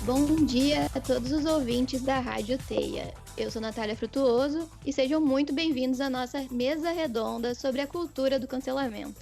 Bom dia a todos os ouvintes da Rádio Teia. Eu sou Natália Frutuoso e sejam muito bem-vindos à nossa mesa redonda sobre a cultura do cancelamento.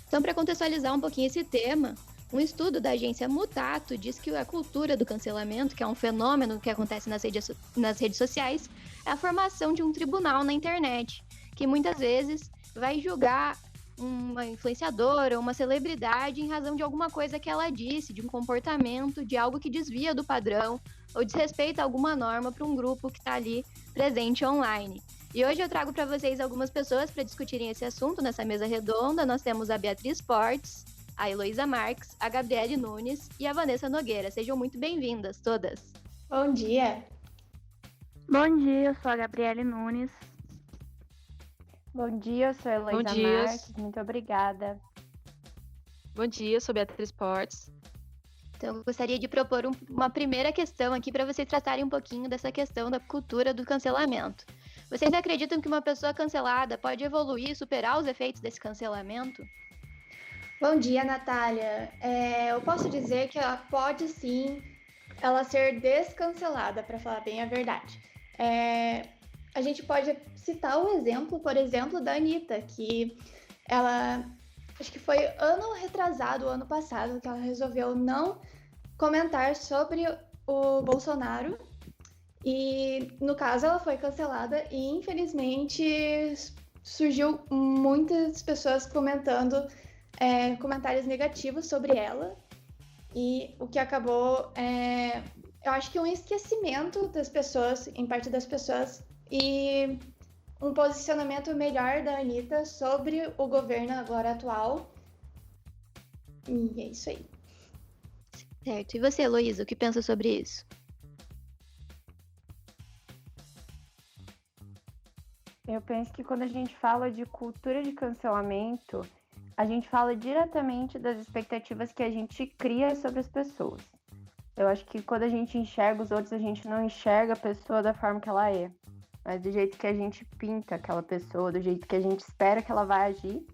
Então, para contextualizar um pouquinho esse tema, um estudo da agência Mutato diz que a cultura do cancelamento, que é um fenômeno que acontece nas redes sociais, é a formação de um tribunal na internet, que muitas vezes vai julgar uma influenciadora ou uma celebridade em razão de alguma coisa que ela disse, de um comportamento, de algo que desvia do padrão ou desrespeita alguma norma para um grupo que está ali presente online. E hoje eu trago para vocês algumas pessoas para discutirem esse assunto nessa mesa redonda. Nós temos a Beatriz Portes, a Heloísa Marques, a Gabriele Nunes e a Vanessa Nogueira. Sejam muito bem-vindas todas. Bom dia! Bom dia, eu sou a Gabriele Nunes. Bom dia, eu sou a Heloísa Marques, muito obrigada. Bom dia, eu sou Beatriz Portes. Então, eu gostaria de propor uma primeira questão aqui para vocês tratarem um pouquinho dessa questão da cultura do cancelamento. Vocês acreditam que uma pessoa cancelada pode evoluir e superar os efeitos desse cancelamento? Bom dia, Natália. Eu posso dizer que ela pode sim ser descancelada, para falar bem a verdade. A gente pode citar o exemplo, por exemplo, da Anitta, que ela, acho que foi ano passado, que ela resolveu não comentar sobre o Bolsonaro. E, no caso, ela foi cancelada e, infelizmente, surgiu muitas pessoas comentando comentários negativos sobre ela. E o que acabou, eu acho que um esquecimento das pessoas, em parte das pessoas, e um posicionamento melhor da Anitta sobre o governo agora atual. E é isso aí. Certo. E você, Heloísa, o que pensa sobre isso? Eu penso que quando a gente fala de cultura de cancelamento, a gente fala diretamente das expectativas que a gente cria sobre as pessoas. Eu acho que quando a gente enxerga os outros, a gente não enxerga a pessoa da forma que ela é, mas do jeito que a gente pinta aquela pessoa, do jeito que a gente espera que ela vai agir.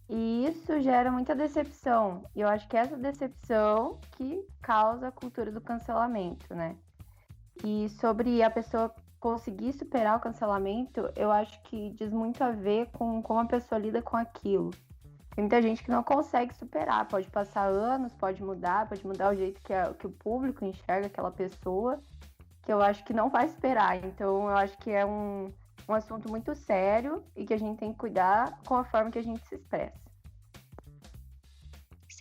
E isso gera muita decepção. E eu acho que é essa decepção que causa a cultura do cancelamento, né? E sobre a pessoa conseguir superar o cancelamento, eu acho que diz muito a ver com como a pessoa lida com aquilo. Tem muita gente que não consegue superar, pode passar anos, pode mudar o jeito que o público enxerga aquela pessoa, que eu acho que não vai esperar. Então, eu acho que é um assunto muito sério e que a gente tem que cuidar com a forma que a gente se expressa.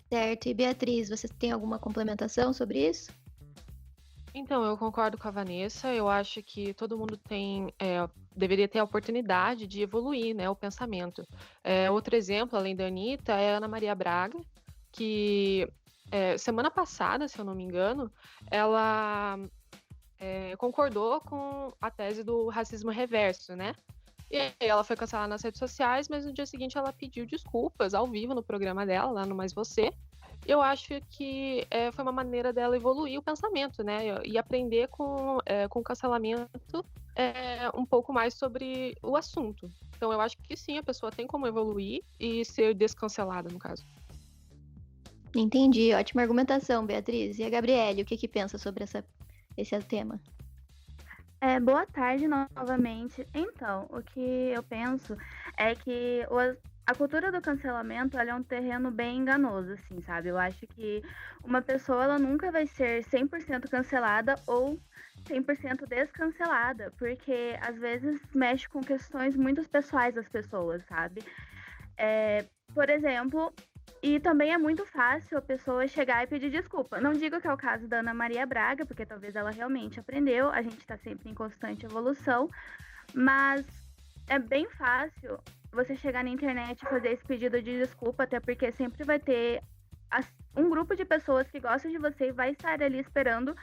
Certo. E Beatriz, você tem alguma complementação sobre isso? Então, eu concordo com a Vanessa. Eu acho que todo mundo deveria ter a oportunidade de evoluir, né, o pensamento. Outro exemplo, além da Anitta, é a Ana Maria Braga, que semana passada, se eu não me engano, ela concordou com a tese do racismo reverso, né? E aí ela foi cancelada nas redes sociais, mas no dia seguinte ela pediu desculpas ao vivo no programa dela, lá no Mais Você. Eu acho que foi uma maneira dela evoluir o pensamento, né? E aprender com o cancelamento um pouco mais sobre o assunto. Então eu acho que sim, a pessoa tem como evoluir e ser descancelada, no caso. Entendi, ótima argumentação, Beatriz. E a Gabriele, o que pensa sobre esse tema? Boa tarde novamente. Então, o que eu penso é que a cultura do cancelamento ela é um terreno bem enganoso, assim, sabe? Eu acho que uma pessoa ela nunca vai ser 100% cancelada ou 100% descancelada, porque às vezes mexe com questões muito pessoais das pessoas, sabe? Por exemplo, e também é muito fácil a pessoa chegar e pedir desculpa. Não digo que é o caso da Ana Maria Braga, porque talvez ela realmente aprendeu, a gente está sempre em constante evolução, mas é bem fácil você chegar na internet e fazer esse pedido de desculpa, até porque sempre vai ter um grupo de pessoas que gostam de você e vai estar ali esperando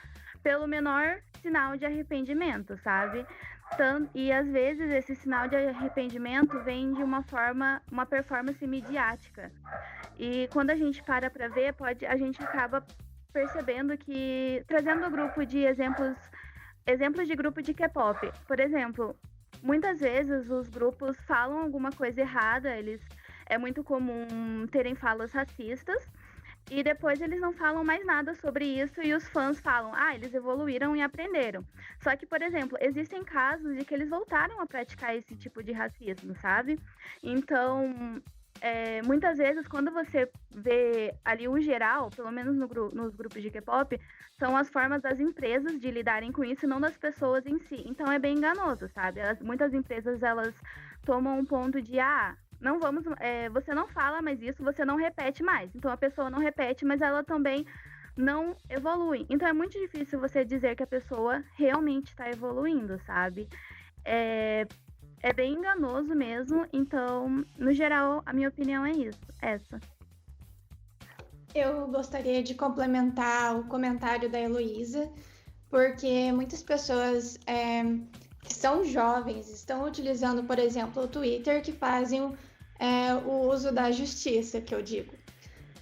pelo menor sinal de arrependimento, sabe? E às vezes esse sinal de arrependimento vem de uma performance midiática. E quando a gente para ver, a gente acaba percebendo que, trazendo o grupo de exemplos de grupo de K-pop, por exemplo, muitas vezes os grupos falam alguma coisa errada, é muito comum terem falas racistas, e depois eles não falam mais nada sobre isso e os fãs falam, eles evoluíram e aprenderam. Só que, por exemplo, existem casos de que eles voltaram a praticar esse tipo de racismo, sabe? Então, muitas vezes, quando você vê ali o geral, pelo menos nos grupos de K-pop, são as formas das empresas de lidarem com isso e não das pessoas em si. Então, é bem enganoso, sabe? Muitas empresas, elas tomam um ponto de, não vamos, você não fala mais isso, você não repete mais. Então a pessoa não repete, mas ela também não evolui. Então é muito difícil você dizer que a pessoa realmente está evoluindo, sabe? É bem enganoso mesmo. Então, no geral, a minha opinião é essa. Eu gostaria de complementar o comentário da Heloísa, porque muitas pessoas que são jovens estão utilizando, por exemplo, o Twitter, que fazem o uso da justiça, que eu digo.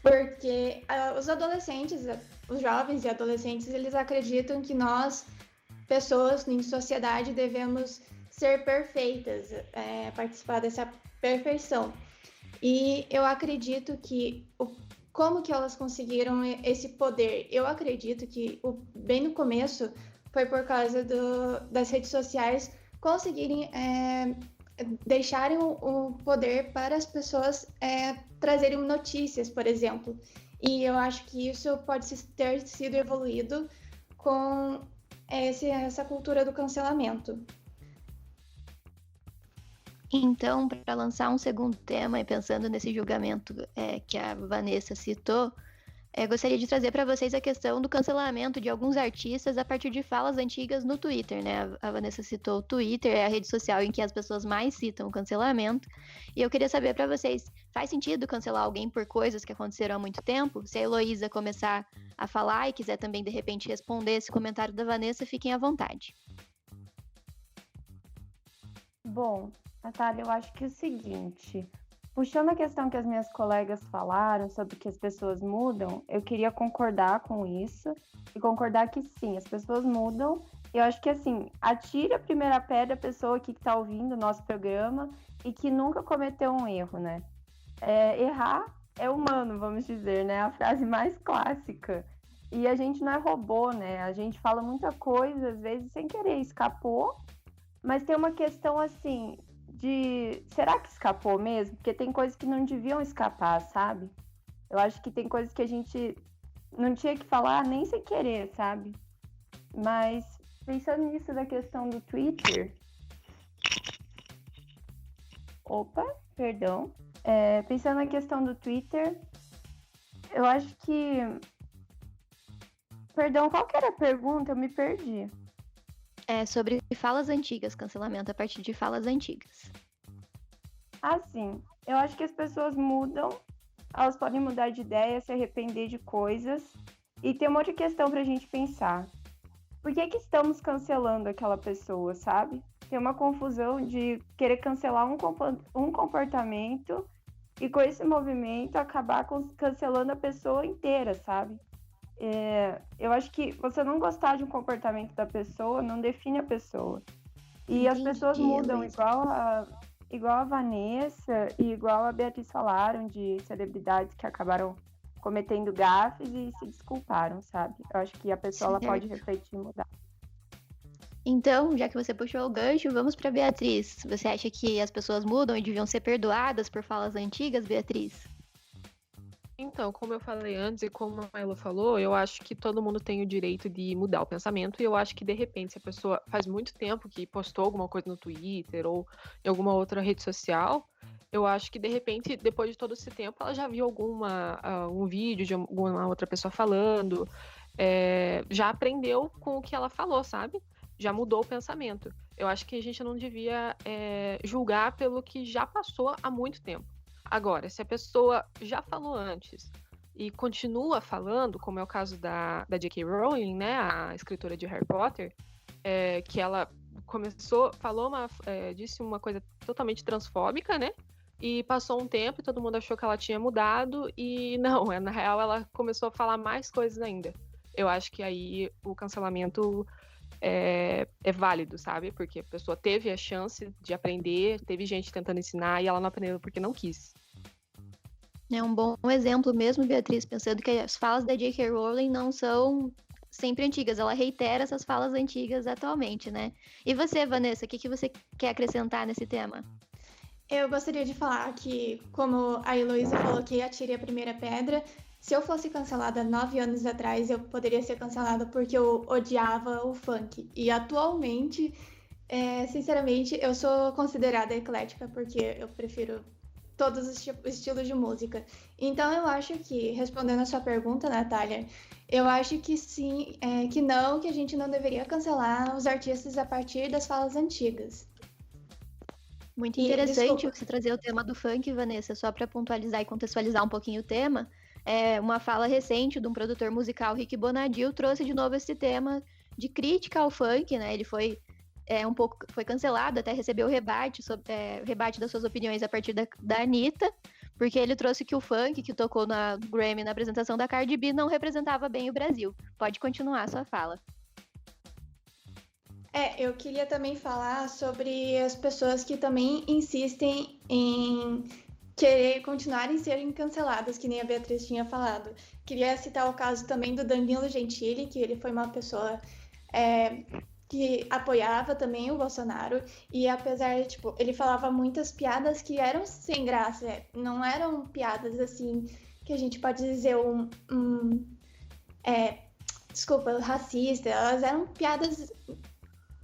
Porque os adolescentes, os jovens e adolescentes, eles acreditam que nós, pessoas em sociedade, devemos ser perfeitas, participar dessa perfeição. E eu acredito que como que elas conseguiram esse poder? Eu acredito que bem no começo foi por causa das redes sociais conseguirem deixarem o poder para as pessoas trazerem notícias, por exemplo. E eu acho que isso pode ter sido evoluído com essa cultura do cancelamento. Então, para lançar um segundo tema e pensando nesse julgamento que a Vanessa citou, gostaria de trazer para vocês a questão do cancelamento de alguns artistas a partir de falas antigas no Twitter, né? A Vanessa citou o Twitter, é a rede social em que as pessoas mais citam o cancelamento. E eu queria saber para vocês, faz sentido cancelar alguém por coisas que aconteceram há muito tempo? Se a Heloísa começar a falar e quiser também, de repente, responder esse comentário da Vanessa, fiquem à vontade. Bom, Natália, eu acho que é o seguinte, puxando a questão que as minhas colegas falaram sobre que as pessoas mudam, eu queria concordar com isso e concordar que sim, as pessoas mudam. Eu acho que assim, atire a primeira pedra a pessoa que está ouvindo o nosso programa e que nunca cometeu um erro, né? Errar é humano, vamos dizer, né? A frase mais clássica. E a gente não é robô, né? A gente fala muita coisa, às vezes sem querer, escapou, mas tem uma questão assim será que escapou mesmo? Porque tem coisas que não deviam escapar, sabe? Eu acho que tem coisas que a gente não tinha que falar nem sem querer, sabe? Mas pensando nisso da questão do Twitter... Pensando na questão do Twitter, eu acho que... Perdão, qual que era a pergunta? Eu me perdi. Sobre falas antigas, cancelamento a partir de falas antigas. Sim. Eu acho que as pessoas mudam, elas podem mudar de ideia, se arrepender de coisas. E tem uma outra questão pra gente pensar. Por que estamos cancelando aquela pessoa, sabe? Tem uma confusão de querer cancelar um comportamento e com esse movimento acabar cancelando a pessoa inteira, sabe? Eu acho que você não gostar de um comportamento da pessoa não define a pessoa. E as pessoas mudam, igual a Vanessa e igual a Beatriz falaram, de celebridades que acabaram cometendo gafes e se desculparam, sabe? Eu acho que a pessoa ela pode refletir e mudar. Então, já que você puxou o gancho, vamos para Beatriz. Você acha que as pessoas mudam e deviam ser perdoadas por falas antigas, Beatriz? Então, como eu falei antes e como a Elo falou, eu acho que todo mundo tem o direito de mudar o pensamento e eu acho que, de repente, se a pessoa faz muito tempo que postou alguma coisa no Twitter ou em alguma outra rede social, eu acho que, de repente, depois de todo esse tempo, ela já viu um vídeo de alguma outra pessoa falando, já aprendeu com o que ela falou, sabe? Já mudou o pensamento. Eu acho que a gente não devia julgar pelo que já passou há muito tempo. Agora, se a pessoa já falou antes e continua falando, como é o caso da J.K. Rowling, né, a escritora de Harry Potter, que ela disse uma coisa totalmente transfóbica, né, e passou um tempo e todo mundo achou que ela tinha mudado e não, na real ela começou a falar mais coisas ainda. Eu acho que aí o cancelamento é válido, sabe? Porque a pessoa teve a chance de aprender, teve gente tentando ensinar e ela não aprendeu porque não quis. É um bom exemplo mesmo, Beatriz, pensando que as falas da J.K. Rowling não são sempre antigas, ela reitera essas falas antigas atualmente, né? E você, Vanessa, o que você quer acrescentar nesse tema? Eu gostaria de falar que, como a Heloísa falou que atire a primeira pedra, se eu fosse cancelada 9 anos atrás, eu poderia ser cancelada porque eu odiava o funk. E atualmente, sinceramente, eu sou considerada eclética porque eu prefiro todos os estilos de música. Então, eu acho que, respondendo a sua pergunta, Natália, eu acho que sim, que não, que a gente não deveria cancelar os artistas a partir das falas antigas. Muito interessante você trazer o tema do funk, Vanessa, só para pontualizar e contextualizar um pouquinho o tema. Uma fala recente de um produtor musical, Rick Bonadil, trouxe de novo esse tema de crítica ao funk, né? Ele foi foi cancelado, até recebeu rebate das suas opiniões a partir da Anitta, porque ele trouxe que o funk que tocou na Grammy na apresentação da Cardi B não representava bem o Brasil. Pode continuar a sua fala. Eu queria também falar sobre as pessoas que também insistem em querer continuarem serem canceladas, que nem a Beatriz tinha falado. Queria citar o caso também do Danilo Gentili, que ele foi uma pessoa que apoiava também o Bolsonaro, e apesar de, ele falava muitas piadas que eram sem graça, não eram piadas assim, que a gente pode dizer racista, elas eram piadas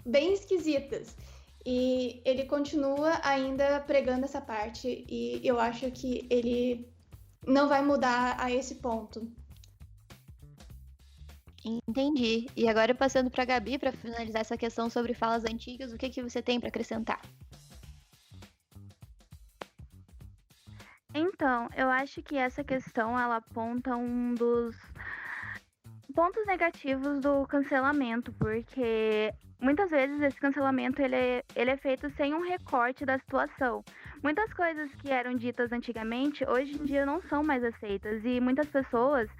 bem esquisitas. E ele continua ainda pregando essa parte, e eu acho que ele não vai mudar a esse ponto. Entendi. E agora passando para a Gabi, para finalizar essa questão sobre falas antigas, o que você tem para acrescentar? Então, eu acho que essa questão ela aponta um dos pontos negativos do cancelamento, porque muitas vezes esse cancelamento ele é feito sem um recorte da situação. Muitas coisas que eram ditas antigamente, hoje em dia não são mais aceitas. E muitas pessoas,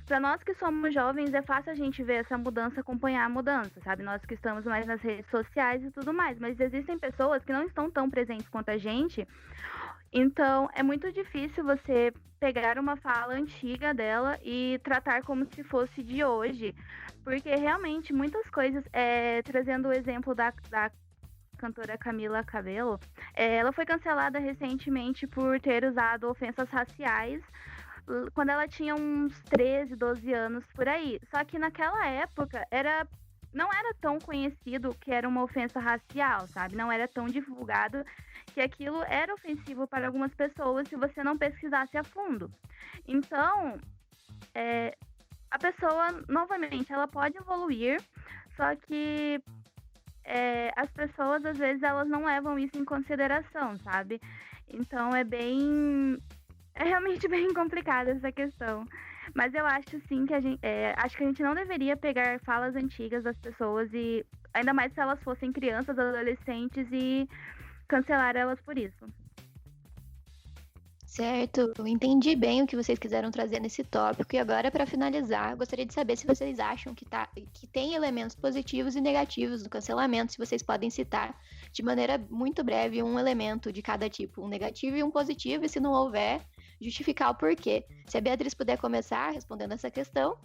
para nós que somos jovens, é fácil a gente ver essa mudança, acompanhar a mudança, sabe? Nós que estamos mais nas redes sociais e tudo mais. Mas existem pessoas que não estão tão presentes quanto a gente. Então, é muito difícil você pegar uma fala antiga dela e tratar como se fosse de hoje. Porque realmente muitas coisas, trazendo o exemplo da cantora Camila Cabello, ela foi cancelada recentemente por ter usado ofensas raciais quando ela tinha uns 13, 12 anos por aí. Só que naquela época não era tão conhecido que era uma ofensa racial, sabe? Não era tão divulgado que aquilo era ofensivo para algumas pessoas se você não pesquisasse a fundo. Então, a pessoa, novamente, ela pode evoluir, só que as pessoas, às vezes, elas não levam isso em consideração, sabe? Então, é realmente bem complicada essa questão. Mas eu acho, sim, que acho que a gente não deveria pegar falas antigas das pessoas, e ainda mais se elas fossem crianças, adolescentes, e cancelar elas por isso. Certo, eu entendi bem o que vocês quiseram trazer nesse tópico. E agora, para finalizar, gostaria de saber se vocês acham que tem elementos positivos e negativos no cancelamento, se vocês podem citar de maneira muito breve um elemento de cada tipo, um negativo e um positivo, e se não houver, justificar o porquê. Se a Beatriz puder começar respondendo essa questão.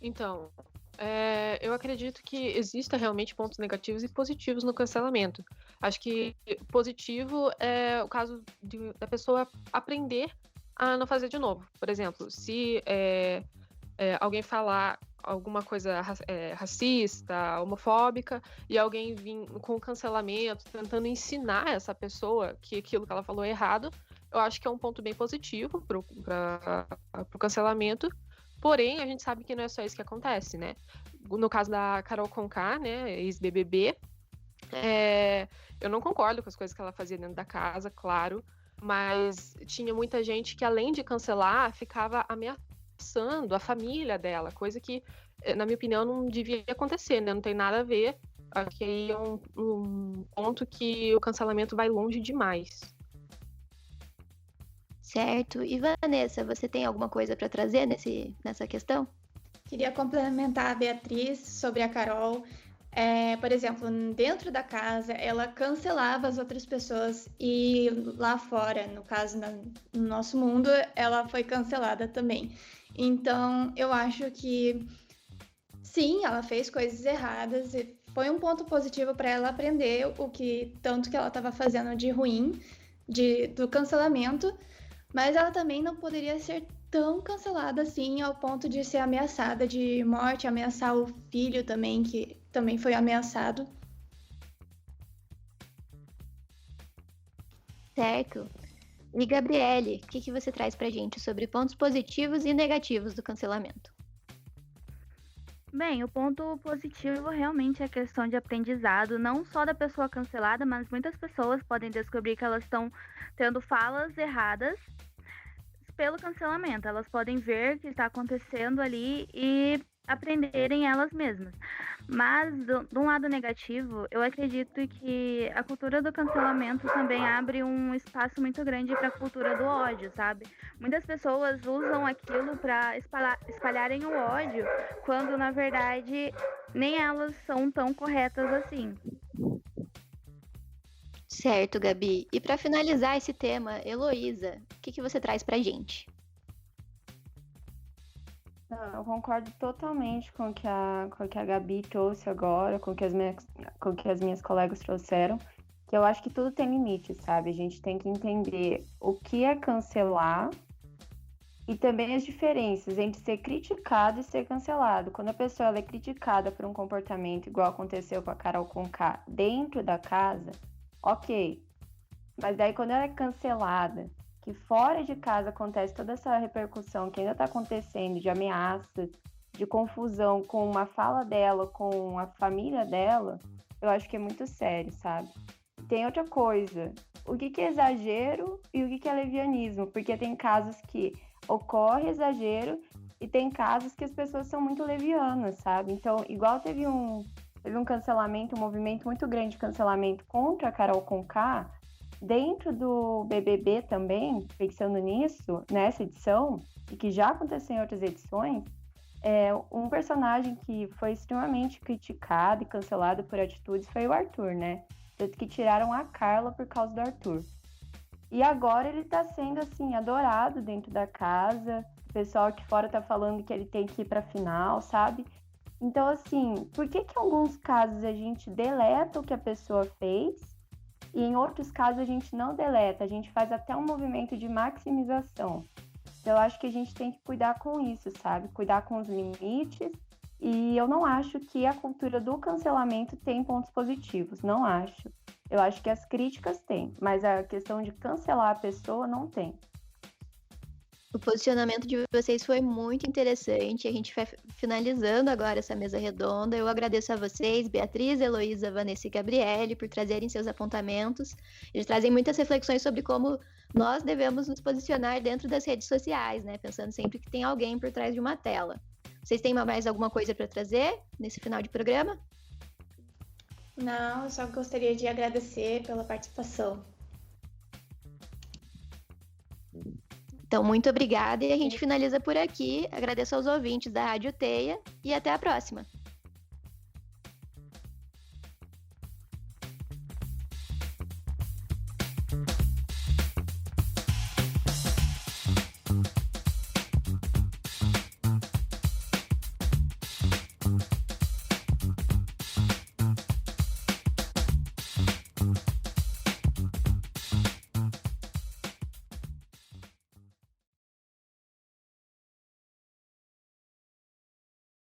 Então, eu acredito que exista realmente pontos negativos e positivos no cancelamento. Acho que positivo é o caso da pessoa aprender a não fazer de novo. Por exemplo, se alguém falar alguma coisa racista, homofóbica, e alguém vir com cancelamento, tentando ensinar essa pessoa que aquilo que ela falou é errado, eu acho que é um ponto bem positivo para o cancelamento. Porém, a gente sabe que não é só isso que acontece, né? No caso da Carol Conká, né, ex-BBB, eu não concordo com as coisas que ela fazia dentro da casa, claro, mas tinha muita gente que, além de cancelar, ficava ameaçando a família dela, coisa que, na minha opinião, não devia acontecer, né? Não tem nada a ver. Aqui aí é um ponto que o cancelamento vai longe demais. Certo. E Vanessa, você tem alguma coisa para trazer nessa questão? Queria complementar a Beatriz sobre a Carol. Por exemplo, dentro da casa, ela cancelava as outras pessoas e lá fora, no caso, no nosso mundo, ela foi cancelada também. Então, eu acho que sim, ela fez coisas erradas e foi um ponto positivo para ela aprender o que tanto que ela estava fazendo de ruim, do cancelamento, mas ela também não poderia ser tão cancelada assim ao ponto de ser ameaçada de morte, ameaçar o filho também, que também foi ameaçado. Certo. E Gabriele, o que você traz pra gente sobre pontos positivos e negativos do cancelamento? Bem, o ponto positivo realmente é a questão de aprendizado, não só da pessoa cancelada, mas muitas pessoas podem descobrir que elas estão tendo falas erradas pelo cancelamento. Elas podem ver o que está acontecendo ali e aprenderem elas mesmas. Mas, de um lado negativo, eu acredito que a cultura do cancelamento também abre um espaço muito grande para a cultura do ódio, sabe? Muitas pessoas usam aquilo para espalharem o ódio, quando, na verdade, nem elas são tão corretas assim. Certo, Gabi. E para finalizar esse tema, Heloísa, o que você traz pra gente? Não, eu concordo totalmente com o que a Gabi trouxe agora, com o que as minhas colegas trouxeram, que eu acho que tudo tem limite, sabe? A gente tem que entender o que é cancelar e também as diferenças entre ser criticado e ser cancelado. Quando a pessoa ela é criticada por um comportamento igual aconteceu com a Carol Conká dentro da casa, ok. Mas daí quando ela é cancelada, que fora de casa acontece toda essa repercussão que ainda está acontecendo de ameaças, de confusão com uma fala dela, com a família dela, eu acho que é muito sério, sabe? Tem outra coisa, o que é exagero e o que é levianismo, porque tem casos que ocorre exagero e tem casos que as pessoas são muito levianas, sabe? Então, igual teve um cancelamento, um movimento muito grande de cancelamento contra a Carol Conká, dentro do BBB também, pensando nisso, nessa edição, e que já aconteceu em outras edições, um personagem que foi extremamente criticado e cancelado por atitudes foi o Arthur, né? Tanto que tiraram a Carla por causa do Arthur. E agora ele tá sendo, assim, adorado dentro da casa, o pessoal aqui fora tá falando que ele tem que ir pra final, sabe? Então, assim, por que em alguns casos a gente deleta o que a pessoa fez e em outros casos a gente não deleta, a gente faz até um movimento de maximização? Então, eu acho que a gente tem que cuidar com isso, sabe? Cuidar com os limites. E eu não acho que a cultura do cancelamento tem pontos positivos, não acho. Eu acho que as críticas têm, mas a questão de cancelar a pessoa não tem. O posicionamento de vocês foi muito interessante. A gente vai finalizando agora essa mesa redonda. Eu agradeço a vocês, Beatriz, Heloísa, Vanessa e Gabriele, por trazerem seus apontamentos. Eles trazem muitas reflexões sobre como nós devemos nos posicionar dentro das redes sociais, né? Pensando sempre que tem alguém por trás de uma tela. Vocês têm mais alguma coisa para trazer nesse final de programa? Não, eu só gostaria de agradecer pela participação. Então, muito obrigada e a gente finaliza por aqui. Agradeço aos ouvintes da Rádio Teia e até a próxima.